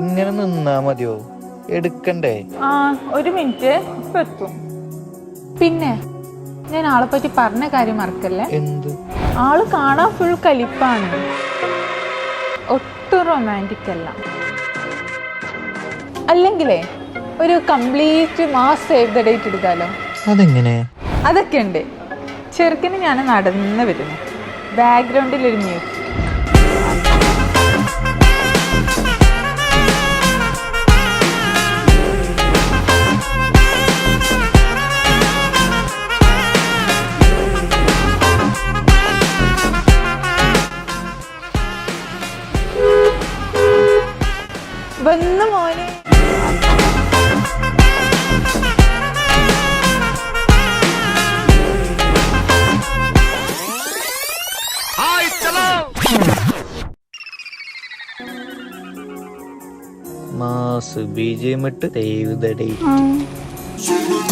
ഇങ്ങനെ നിന്നാ മതിയോ? എടുക്കണ്ടേ? ആ, ഒരു മിനിറ്റ്, ഇപ്പൊ എത്തും. പിന്നെ ഞാൻ ആളെ പറ്റി പറഞ്ഞ കാര്യം മറക്കല്ലേ. എന്ത്? ആള് കാണാൻ ഫുൾ കലിപ്പാണ്, ഒട്ടും റൊമാൻറ്റിക് അല്ല. അല്ലെങ്കിലേ ഒരു complete mass save the date എടുക്കാലോ. അതെങ്ങനെ? അതൊക്കെ ഉണ്ട്. ചെറുക്കിന് ഞാൻ നടന്ന് വരുന്നു, ബാക്ക്ഗ്രൗണ്ടിൽ ഒരു മ്യൂസിക്. വന്നു മോനെ. മാസ് BGM ഇട്ട് സേവ് ദ ഡേറ്റ്.